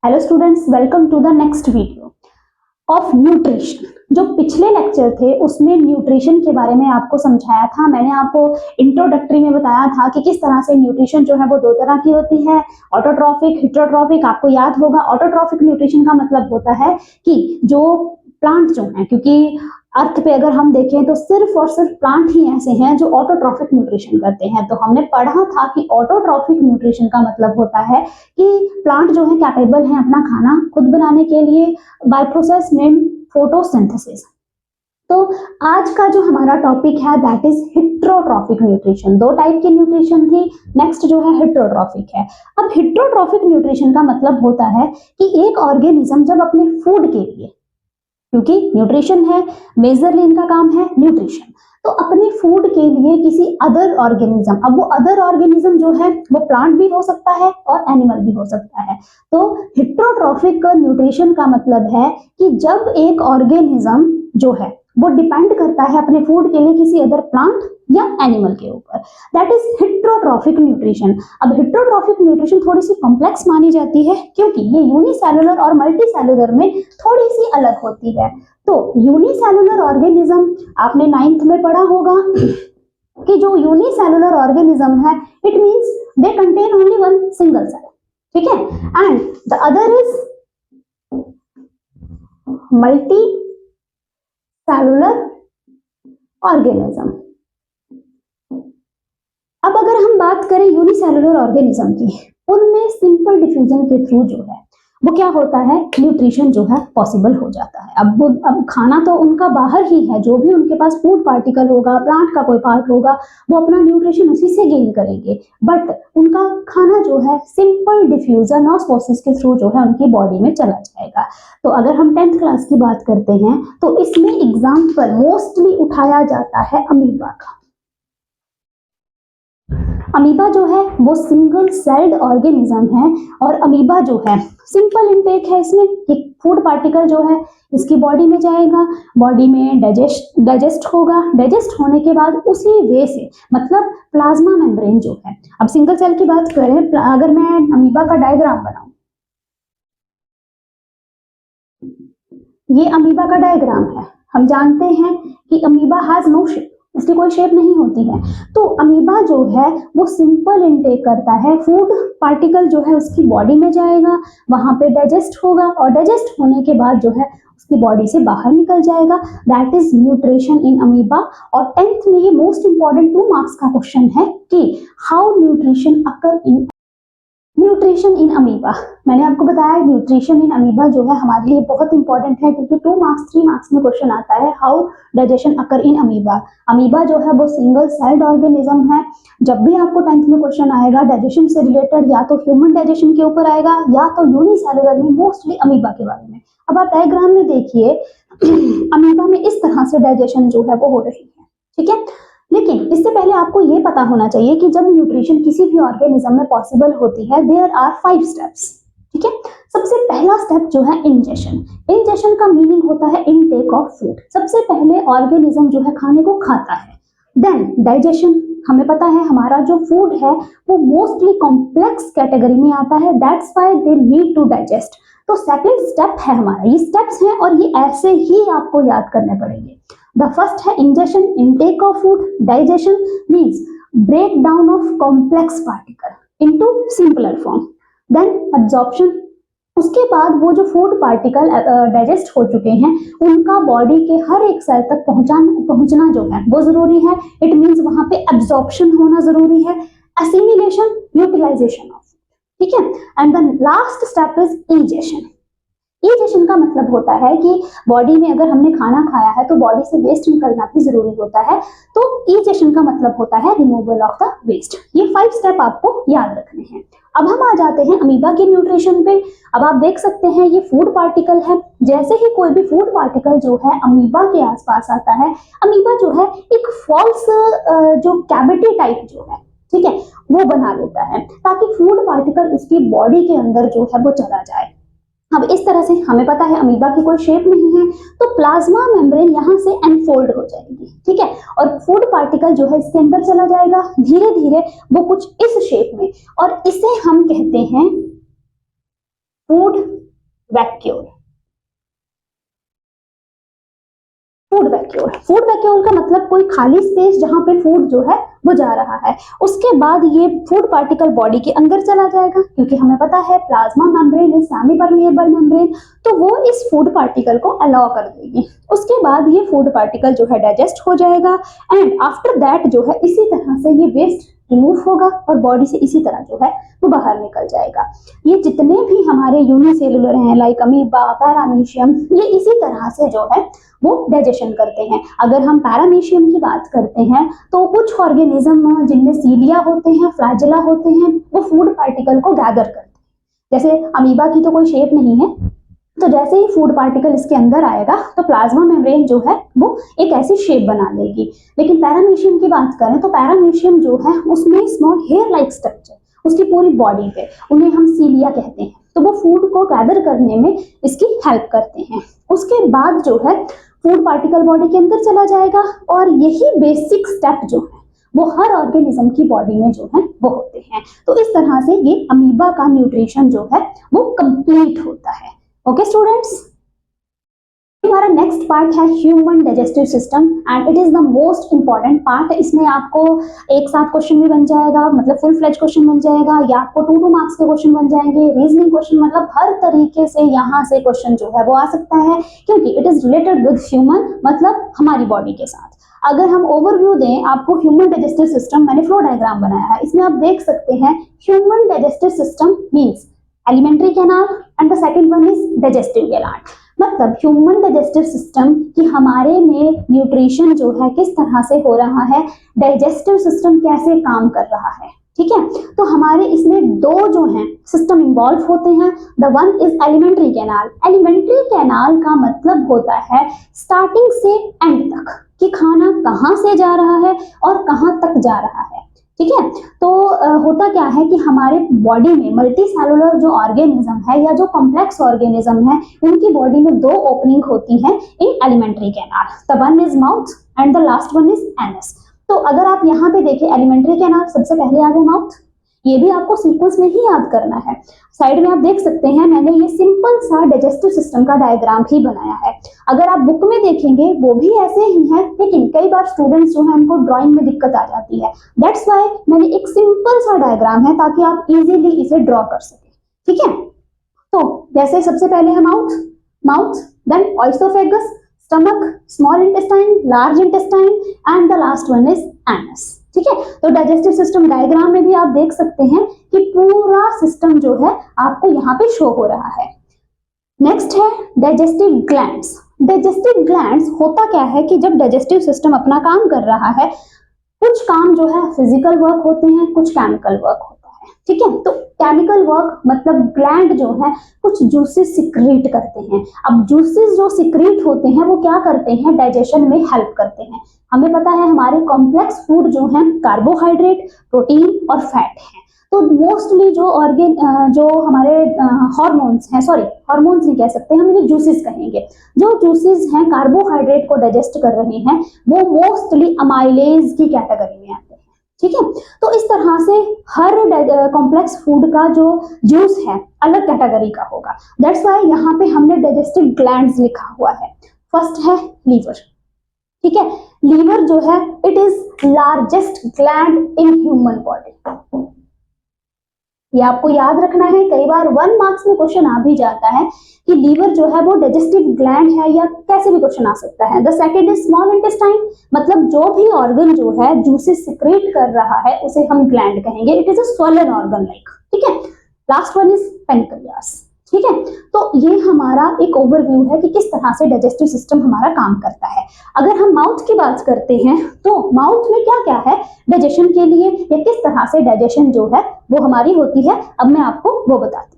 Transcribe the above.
Hello students, welcome to the next video of nutrition. जो पिछले lecture थे उसमें न्यूट्रिशन के बारे में आपको समझाया था। मैंने आपको इंट्रोडक्टरी में बताया था कि किस तरह से न्यूट्रिशन जो है वो दो तरह की होती है, ऑटोट्रॉफिक, हेटेरोट्रॉफिक। आपको याद होगा ऑटोट्रॉफिक न्यूट्रिशन का मतलब होता है कि जो प्लांट जो है, क्योंकि अर्थ पे अगर हम देखें तो सिर्फ और सिर्फ प्लांट ही ऐसे हैं जो ऑटोट्रॉफिक न्यूट्रिशन करते हैं। तो हमने पढ़ा था कि ऑटोट्रॉफिक न्यूट्रिशन का मतलब होता है कि प्लांट जो है कैपेबल है अपना खाना खुद बनाने के लिए बाय प्रोसेस नेम फोटोसिंथेसिस। तो आज का जो हमारा टॉपिक है दैट इज हेटेरोट्रॉफिक न्यूट्रिशन। दो टाइप की न्यूट्रिशन थी, नेक्स्ट जो है हेटेरोट्रॉफिक है। अब हेटेरोट्रॉफिक न्यूट्रिशन का मतलब होता है कि एक ऑर्गेनिज्म जब अपने फूड के लिए, क्योंकि न्यूट्रिशन है मेजरली इनका काम है न्यूट्रिशन, तो अपने फूड के लिए किसी अदर ऑर्गेनिज्म, अब वो अदर ऑर्गेनिज्म जो है वो प्लांट भी हो सकता है और एनिमल भी हो सकता है। तो हेटेरोट्रॉफिक न्यूट्रिशन का मतलब है कि जब एक ऑर्गेनिज्म जो है वो डिपेंड करता है अपने फूड के लिए किसी अदर प्लांट या एनिमल के ऊपर, दैट इज हेटेरोट्रॉफिक न्यूट्रिशन। अब हेटेरोट्रॉफिक न्यूट्रिशन थोड़ी सी कॉम्प्लेक्स मानी जाती है क्योंकि ये यूनिसेलुलर और मल्टीसेलुलर में थोड़ी सी अलग होती है। तो यूनिसेलुलर ऑर्गेनिज्म आपने 9th में पढ़ा होगा कि जो यूनिसेलुलर ऑर्गेनिज्म है it means they contain only one single cell, ठीक है, and the other is multicellular organism. अब अगर हम बात करें यूनिसेलुलर ऑर्गेनिज्म की, उनमें सिंपल डिफ्यूजन के थ्रू जो है वो क्या होता है, न्यूट्रिशन जो है पॉसिबल हो जाता है। अब खाना तो उनका बाहर ही है, जो भी उनके पास फूड पार्टिकल होगा, प्लांट का कोई पार्ट होगा, वो अपना न्यूट्रिशन उसी से गेन करेंगे, बट उनका खाना जो है सिंपल डिफ्यूजन ऑस्मोसिस के थ्रू जो है उनकी बॉडी में चला जाएगा। तो अगर हम 10th क्लास की बात करते हैं तो इसमें एग्जाम्पल मोस्टली उठाया जाता है अमीबा का। अमीबा जो है वो सिंगल सेल्ड ऑर्गेनिज्म है और अमीबा जो है सिंपल इनटेक है, इसमें एक फूड पार्टिकल जो है इसकी बॉडी में जाएगा, बॉडी में डाइजेस्ट होगा, डाइजेस्ट होने के बाद उसी वे से, मतलब प्लाज्मा मेम्ब्रेन जो है। अब सिंगल सेल की बात करें, अगर मैं अमीबा का डायग्राम बनाऊं, ये अमीबा का डायग्राम है। हम जानते हैं कि अमीबा हैज नो शेप, इसकी कोई शेप नहीं होती है। तो अमीबा जो है वो सिंपल इनटेक करता है, फूड पार्टिकल जो है उसकी बॉडी में जाएगा, वहां पे डाइजेस्ट होगा और डाइजेस्ट होने के बाद जो है उसकी बॉडी से बाहर निकल जाएगा, that is nutrition in amoeba. और 10th में ये मोस्ट इंपॉर्टेंट 2 मार्क्स का क्वेश्चन है कि how nutrition occur in nutrition in amoeba. मैंने आपको बताया न्यूट्रिशन इन अमीबा जो है हमारे लिए बहुत इंपॉर्टेंट है क्योंकि 2 मार्क्स 3 मार्क्स में क्वेश्चन आता है how digestion occur in amoeba. Amoeba जो है वो सिंगल सेल्ड ऑर्गेनिज्म है। जब भी आपको 10th में क्वेश्चन आएगा डाइजेशन से रिलेटेड, या तो ह्यूमन डाइजेशन के ऊपर आएगा या तो यूनिसेलुलर में मोस्टली अमीबा के बारे में। अब आप डायग्राम में देखिए अमीबा में इस तरह से डाइजेशन जो है वो हो रही है, ठीक है। लेकिन इससे पहले आपको ये पता होना चाहिए कि जब न्यूट्रिशन किसी भी ऑर्गेनिज्म में पॉसिबल होती है देयर आर 5 स्टेप्स, ठीक है। सबसे पहला स्टेप जो है इंजेशन। इंजेशन का मीनिंग होता है इनटेक ऑफ फूड। सबसे पहले ऑर्गेनिज्म जो है खाने को खाता है। देन डाइजेशन, हमें पता है हमारा जो फूड है वो मोस्टली कॉम्प्लेक्स कैटेगरी में आता है, that's why they need to digest. तो सेकंड स्टेप है हमारा, ये स्टेप्स हैं और ये ऐसे ही आपको याद करने पड़ेंगे। The first है ingestion, intake of food. Digestion means breakdown of complex particle into simpler form. Then absorption, उसके बाद वो जो फूड पार्टिकल डाइजेस्ट हो चुके हैं उनका बॉडी के हर एक सेल तक पहुंचना जो है वो जरूरी है। इट मींस वहां पे एब्जॉर्प्शन होना जरूरी है, एसिमिलेशन, यूटिलाइजेशन ऑफ, ठीक है। And the last step is ingestion. Egestion का मतलब होता है कि बॉडी में अगर हमने खाना खाया है तो बॉडी से वेस्ट निकलना भी जरूरी होता है, तो इजेशन का मतलब होता है रिमूवल ऑफ द वेस्ट। ये 5 स्टेप आपको याद रखने हैं। अब हम आ जाते हैं अमीबा के न्यूट्रिशन पे। अब आप देख सकते हैं ये फूड पार्टिकल है, जैसे ही कोई भी फूड पार्टिकल जो है अमीबा के आसपास आता है, अमीबा जो है एक फॉल्स जो कैविटी टाइप जो है, ठीक है, वो बना लेता है ताकि फूड पार्टिकल उसकी बॉडी के अंदर जो है वो चला जाए। अब इस तरह से हमें पता है अमीबा की कोई शेप नहीं है, तो प्लाज्मा मेम्ब्रेन यहाँ से एनफोल्ड हो जाएगी, ठीक है, और फूड पार्टिकल जो है इसके अंदर चला जाएगा धीरे धीरे, वो कुछ इस शेप में, और इसे हम कहते हैं फूड वैक्यूल। फूड वैक्यूल का मतलब कोई खाली स्पेस जहां पे फूड जो है वो जा रहा है। उसके बाद ये फूड पार्टिकल बॉडी के अंदर चला जाएगा, क्योंकि हमें पता है plasma membrane is semi permeable membrane, तो वो इस फूड पार्टिकल को अलाउ कर देगी। उसके बाद ये फूड पार्टिकल जो है डाइजेस्ट हो जाएगा एंड आफ्टर दैट जो है इसी तरह से ये वेस्ट रिमूव होगा और बॉडी से इसी तरह जो है वो बाहर निकल जाएगा। ये जितने भी हमारे यूनिसेलुलर हैं लाइक अमीबा, पैरामीशियम, ये इसी तरह से जो है वो डाइजेशन करते हैं। अगर हम पैरामीशियम की बात करते हैं तो कुछ ऑर्गेनिज्म जिनमें सीलिया होते हैं, फ्लैजेला होते हैं, वो फूड पार्टिकल को गैदर करते हैं। जैसे अमीबा की तो कोई शेप नहीं है, तो जैसे ही फूड पार्टिकल इसके अंदर आएगा तो प्लाज्मा मेम्ब्रेन जो है वो एक ऐसी शेप बना लेगी। लेकिन पैरामीशियम की बात करें तो पैरामीशियम जो है उसमें स्मॉल हेयर लाइक स्ट्रक्चर उसकी पूरी बॉडी पे, उन्हें हम सीलिया कहते हैं, तो वो फूड को गैदर करने में इसकी हेल्प करते हैं। उसके बाद जो है फूड पार्टिकल बॉडी के अंदर चला जाएगा और यही बेसिक स्टेप जो है वो हर ऑर्गेनिज्म की बॉडी में जो है वो होते हैं। तो इस तरह से ये अमीबा का न्यूट्रिशन जो है वो कंप्लीट होता है। ओके स्टूडेंट्स, हमारा नेक्स्ट पार्ट है human digestive system and it is the most important part. इसमें आपको एक साथ क्वेश्चन भी बन जाएगा, मतलब फुल फ्लेज क्वेश्चन बन जाएगा, या आपको 2 मार्क्स के क्वेश्चन बन जाएंगे, रीजनिंग क्वेश्चन, मतलब हर तरीके से यहाँ से क्वेश्चन जो है वो आ सकता है, क्योंकि it is related with human, मतलब हमारी बॉडी के साथ। अगर हम ओवरव्यू दें आपको ह्यूमन डाइजेस्टिव सिस्टम, मैंने फ्लो डायग्राम बनाया है, इसमें आप देख सकते हैं human digestive system means alimentary canal and the second one is digestive गैलार्ड। मतलब ह्यूमन डाइजेस्टिव सिस्टम कि हमारे में न्यूट्रिशन जो है किस तरह से हो रहा है, डाइजेस्टिव सिस्टम कैसे काम कर रहा है, ठीक है। तो हमारे इसमें 2 जो हैं सिस्टम इन्वॉल्व होते हैं। The one is alimentary canal. Alimentary canal का मतलब होता है स्टार्टिंग से एंड तक कि खाना कहाँ से जा रहा है और कहाँ तक जा रहा है, ठीक है। तो होता क्या है कि हमारे बॉडी में मल्टी सेलुलर जो ऑर्गेनिज्म है या जो कॉम्प्लेक्स ऑर्गेनिज्म है उनकी बॉडी में 2 ओपनिंग होती हैं इन alimentary canal. The one is mouth and the last one is anus. तो अगर आप यहाँ पे देखें एलिमेंट्री कैनाल सबसे पहले आ गया माउथ, ये भी आपको सीक्वेंस में ही याद करना है। साइड में आप देख सकते हैं मैंने ये सिंपल सा डाइजेस्टिव सिस्टम का डायग्राम ही बनाया है। अगर आप बुक में देखेंगे वो भी ऐसे ही है, लेकिन कई बार स्टूडेंट्स जो है उनको ड्राइंग में दिक्कत आ जाती है, दैट्स व्हाई मैंने एक सिंपल सा डायग्राम है ताकि आप इजीली इसे ड्रॉ कर सकें, ठीक है। तो जैसे सबसे पहले है mouth, then oesophagus, stomach, small intestine, large intestine and the last one is anus, ठीक है। तो डाइजेस्टिव सिस्टम डायग्राम में भी आप देख सकते हैं कि पूरा सिस्टम जो है आपको यहाँ पे शो हो रहा है। नेक्स्ट है डाइजेस्टिव ग्लैंड्स। डाइजेस्टिव ग्लैंड्स होता क्या है कि जब डाइजेस्टिव सिस्टम अपना काम कर रहा है, कुछ काम जो है फिजिकल वर्क होते हैं, कुछ केमिकल वर्क होता है, ठीक है। तो केमिकल वर्क मतलब ग्लैंड जो है कुछ जूसेस सिक्रीट करते हैं। अब जूसेस जो सिक्रीट होते हैं वो क्या करते हैं, डाइजेशन में हेल्प करते हैं। हमें पता है हमारे कॉम्प्लेक्स फूड जो है कार्बोहाइड्रेट, प्रोटीन और फैट है। तो मोस्टली जो हमारे हार्मोन्स हैं, सॉरी हार्मोन्स नहीं कह सकते, हम इन्हें जूसेस कहेंगे। जो जूसेस हैं कार्बोहाइड्रेट को डाइजेस्ट कर रहे हैं वो मोस्टली अमाइलेज की कैटेगरी में आते हैं, ठीक है। तो इस तरह से हर कॉम्प्लेक्स फूड का जो जूस है अलग कैटेगरी का होगा। दैट्स व्हाई यहाँ पे हमने डाइजेस्टिव ग्लैंड्स लिखा हुआ है। फर्स्ट है लीवर, ठीक है। लीवर जो है it is largest gland in human body. ये आपको याद रखना है, कई बार 1 मार्क्स में क्वेश्चन आ भी जाता है कि लीवर जो है वो डाइजेस्टिव ग्लैंड है या कैसे भी क्वेश्चन आ सकता है। The second is small intestine, मतलब जो भी ऑर्गन जो है जूसेस सिक्रेट कर रहा है उसे हम ग्लैंड कहेंगे, it is a swollen organ like, ठीक है। लास्ट वन इज पेनक्रियास, ठीक है। तो ये हमारा एक ओवरव्यू है कि किस तरह से डाइजेस्टिव सिस्टम हमारा काम करता है। अगर हम माउथ की बात करते हैं तो माउथ में क्या क्या है डाइजेशन के लिए या किस तरह से डाइजेशन जो है वो हमारी होती है, अब मैं आपको वो बताती हूँ।